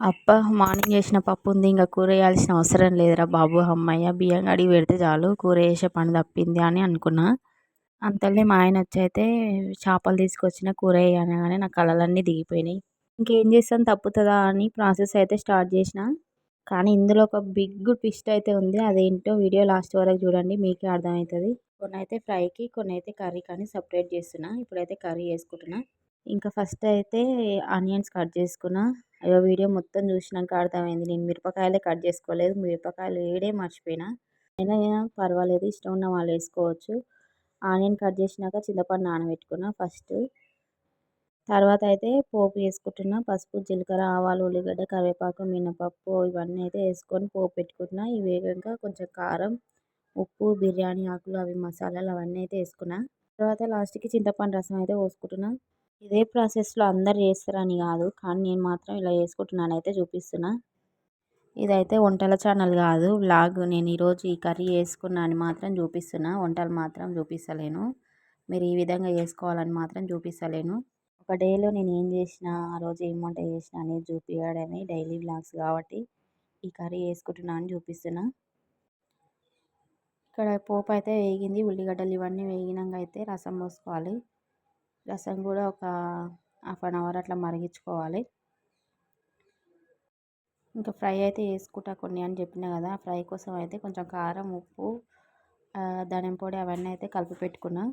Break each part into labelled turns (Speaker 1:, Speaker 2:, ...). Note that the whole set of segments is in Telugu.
Speaker 1: అబ్బా! మార్నింగ్ చేసిన పప్పుంది. ఇంక కూర చేయాల్సిన అవసరం లేదురా బాబు! హమ్మయ్య! బియ్యం కడిగి పెడితే చాలు కూర చేసే పని తప్పింది అని అనుకున్నా. అంతలోనే మా ఆయనొచ్చయితే చేపలు తీసుకొచ్చిన కూర చెయ్యి అనగానే నా కళ్ళలన్నీ దిగిపోయినాయి. ఇంకేం చేస్తాను తప్పుతదా అని ప్రాసెస్ అయితే స్టార్ట్ చేసిన. కానీ ఇందులో ఒక బిగ్ ట్విస్ట్ అయితే ఉంది. అదేంటో వీడియో లాస్ట్ వరకు చూడండి మీకే అర్థమవుతది. కొన్నైతే ఫ్రైకి, కొన్నైతే కర్రీకని సెపరేట్ చేస్తున్నా. ఇప్పుడైతే కర్రీ చేసుకుంటున్నా. ఇంకా ఫస్ట్ అయితే ఆనియన్స్ కట్ చేసుకున్నా. వీడియో మొత్తం చూసినాక అర్థమైంది. నేను మిరపకాయలే కట్ చేసుకోలేదు. మిరపకాయలు వేయడే మర్చిపోయినా. అయినా పర్వాలేదు, ఇష్టం ఉన్న వాళ్ళు వేసుకోవచ్చు. ఆనియన్ కట్ చేసినాక చింతపండు నానబెట్టుకున్నా ఫస్ట్. తర్వాత అయితే పోపు వేసుకుంటున్నా. పసుపు, జీలకర్ర, ఆవాలు, ఉల్లిగడ్డ, కరివేపాకు, మినపప్పు ఇవన్నీ అయితే వేసుకొని పోపు పెట్టుకుంటున్నా. ఇవి వేగాక కొంచెం కారం, ఉప్పు, బిర్యానీ ఆకులు అవి మసాలాలు అవన్నీ అయితే వేసుకున్నా. తర్వాత లాస్ట్కి చింతపండు రసం అయితే పోసుకుంటున్నా. ఇదే ప్రాసెస్లో అందరు చేస్తారని కాదు, కానీ నేను మాత్రం ఇలా చేసుకుంటున్నానైతే చూపిస్తున్నా. ఇదైతే వంటల ఛానల్ కాదు, వ్లాగ్. నేను ఈరోజు ఈ కర్రీ చేసుకున్నా అని మాత్రం చూపిస్తున్నా, వంటలు మాత్రం చూపిస్తలేను. మీరు ఈ విధంగా చేసుకోవాలని మాత్రం చూపిస్తలేను. ఒక డేలో నేను ఏం చేసినా, ఆ రోజు ఏం వంట చేసినా అనేది చూపించడమే డైలీ వ్లాగ్స్ కాబట్టి ఈ కర్రీ చేసుకుంటున్నా అని చూపిస్తున్నా. ఇక్కడ పోపు అయితే వేగింది. ఉల్లిగడ్డలు ఇవన్నీ వేగినాక అయితే రసం పోసుకోవాలి. రసం కూడా ఒక హాఫ్ అన్ అవర్ అట్లా మరిగించుకోవాలి. ఇంకా ఫ్రై అయితే వేసుకుంటా కొన్ని అని చెప్పిన కదా, ఫ్రై కోసం అయితే కొంచెం కారం, ఉప్పు, ధనియం పొడి అవన్నీ అయితే కలిపి పెట్టుకున్నా.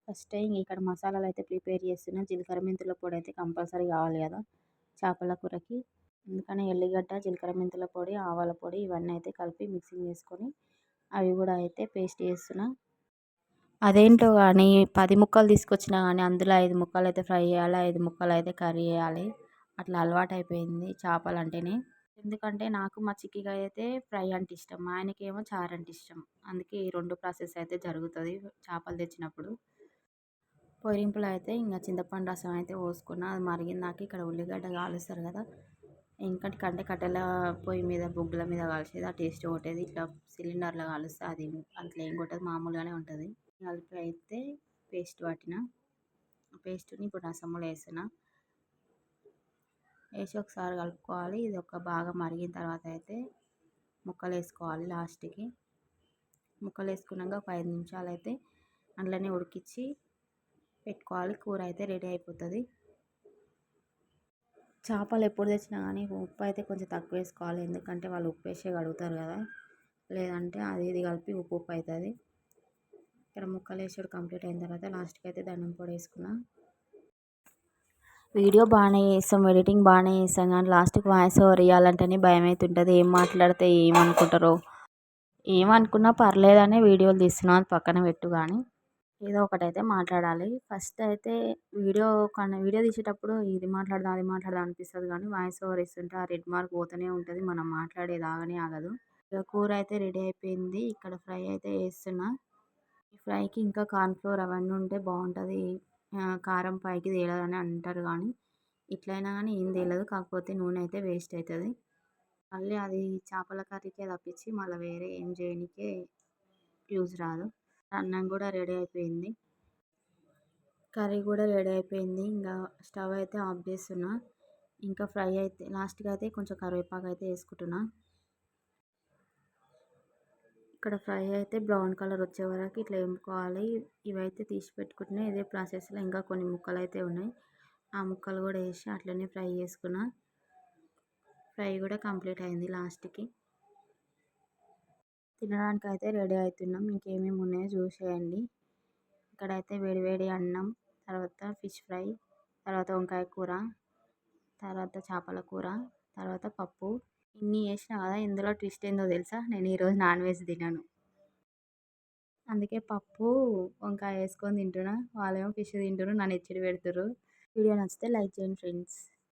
Speaker 1: ఫస్ట్ టైం ఇక్కడ మసాలాలు అయితే ప్రిపేర్ చేస్తున్నా. జీలకర్ర మెంతుల పొడి అయితే కంపల్సరీ కావాలి కదా చేపల కూరకి. అందుకని ఎల్లిగడ్డ, జీలకర్ర మెంతుల పొడి, ఆవాల పొడి ఇవన్నీ అయితే కలిపి మిక్సింగ్ చేసుకొని అవి కూడా అయితే పేస్ట్ చేస్తున్నా. అదేంటో కానీ 10 ముక్కలు తీసుకొచ్చినా కానీ అందులో 5 ముక్కలు అయితే ఫ్రై చేయాలి, 5 ముక్కలు అయితే కర్రీ చేయాలి. అట్లా అలవాటు అయిపోయింది చేపలు అంటేనే. ఎందుకంటే నాకు మా చిక్కికి అయితే ఫ్రై అంటే ఇష్టం, మా ఆయనకేమో చారు అంటే ఇష్టం. అందుకే ఈ 2 ప్రాసెస్ అయితే జరుగుతుంది చేపలు తెచ్చినప్పుడు. పొయ్యింపులో అయితే ఇంకా చింతపండు రసం అయితే పోసుకున్నా. అది మరిగిందాక ఇక్కడ ఉల్లిగడ్డ కాలుస్తారు కదా, ఇంకటి కంటే కట్టెల పొయ్యి మీద బొగ్గుల మీద కాల్చేది ఆ టేస్ట్ కొట్టేది. ఇట్లా సిలిండర్లో కాలుస్తే అది అట్లా ఏం కొట్టదు, మామూలుగానే ఉంటుంది. కలిపి అయితే పేస్ట్ పట్టిన. పేస్ట్ని ఇప్పుడు రసంలో వేసిన. వేసి ఒకసారి కలుపుకోవాలి. ఇది ఒక బాగా మరిగిన తర్వాత అయితే ముక్కలు వేసుకోవాలి. లాస్ట్కి ముక్కలు వేసుకున్నాక ఒక 5 నిమిషాలు అయితే అందులోనే ఉడికించి పెట్టుకోవాలి. కూర అయితే రెడీ అయిపోతుంది. చేపలు ఎప్పుడు తెచ్చినా కానీ ఉప్పు అయితే కొంచెం తక్కువ వేసుకోవాలి. ఎందుకంటే వాళ్ళు ఉప్పు వేసే కడుగుతారు కదా, లేదంటే అది ఇది కలిపి ఉప్పు అవుతుంది. ఇక్కడ ముక్కలు వేసుడు కంప్లీట్ అయిన తర్వాత లాస్ట్కి అయితే ధనియం పొడి వేసుకున్నా. వీడియో బాగానే చేస్తాం, ఎడిటింగ్ బాగానే చేస్తాం, కానీ లాస్ట్కి వాయిస్ ఓవర్ ఇవ్వాలంటేనే భయం అవుతుంటుంది. ఏం మాట్లాడితే ఏమనుకుంటారో. ఏమనుకున్నా పర్లేదనే వీడియోలు తీస్తున్నా, అది పక్కన పెట్టు. కానీ ఏదో ఒకటైతే మాట్లాడాలి. ఫస్ట్ అయితే వీడియో తీసేటప్పుడు ఇది మాట్లాడదాం అది మాట్లాడదాం అనిపిస్తుంది, కానీ వాయిస్ ఓవర్ ఇస్తుంటే ఆ రెడ్ మార్క్ పోతూనే ఉంటుంది, మనం మాట్లాడేది ఆగనే ఆగదు. ఇక కూర అయితే రెడీ అయిపోయింది. ఇక్కడ ఫ్రై అయితే వేస్తున్నా. ఈ ఫ్రైకి ఇంకా కార్న్ఫ్లోర్ అవన్నీ ఉంటే బాగుంటుంది, కారం పైకి తేలదని అంటారు. కానీ ఇట్లయినా కానీ ఏం తేలదు, కాకపోతే నూనె అయితే వేస్ట్ అవుతుంది. మళ్ళీ అది చేపల కర్రీకే తప్పించి మళ్ళీ వేరే ఏం చేయడానికే యూజ్ రాదు. అన్నం కూడా రెడీ అయిపోయింది, కర్రీ కూడా రెడీ అయిపోయింది. ఇంకా స్టవ్ అయితే ఆఫ్ చేస్తున్నా. ఇంకా ఫ్రై అయితే లాస్ట్గా అయితే కొంచెం కరివేపాకు అయితే వేసుకుంటున్నా. ఇక్కడ ఫ్రై అయితే బ్రౌన్ కలర్ వచ్చే వరకు ఇట్లా వేపుకోవాలి. ఇవైతే తీసి పెట్టుకుంటున్నాయి. ఇదే ప్రాసెస్లో ఇంకా కొన్ని ముక్కలు అయితే ఉన్నాయి, ఆ ముక్కలు కూడా వేసి అట్లనే ఫ్రై చేసుకున్నా. ఫ్రై కూడా కంప్లీట్ అయింది. లాస్ట్కి తినడానికి అయితే రెడీ అవుతున్నాం. ఇంకేమేమి ఉన్నాయో చూసేయండి. ఇక్కడైతే వేడివేడి అన్నం, తర్వాత ఫిష్ ఫ్రై, తర్వాత వంకాయ కూర, తర్వాత చేపల కూర, తర్వాత పప్పు. ఇన్ని చేసినా కదా, ఇందులో ట్విస్ట్ ఏందో తెలుసా, నేను ఈరోజు నాన్ వెజ్ తినను. అందుకే పప్పు వంకాయ వేసుకొని తింటున్నా. వాళ్ళేమో ఫిష్ తింటున్నారు, నన్ను ఎచ్చిడి పెడుతుర్రు. వీడియో నచ్చితే లైక్ చేయండి ఫ్రెండ్స్.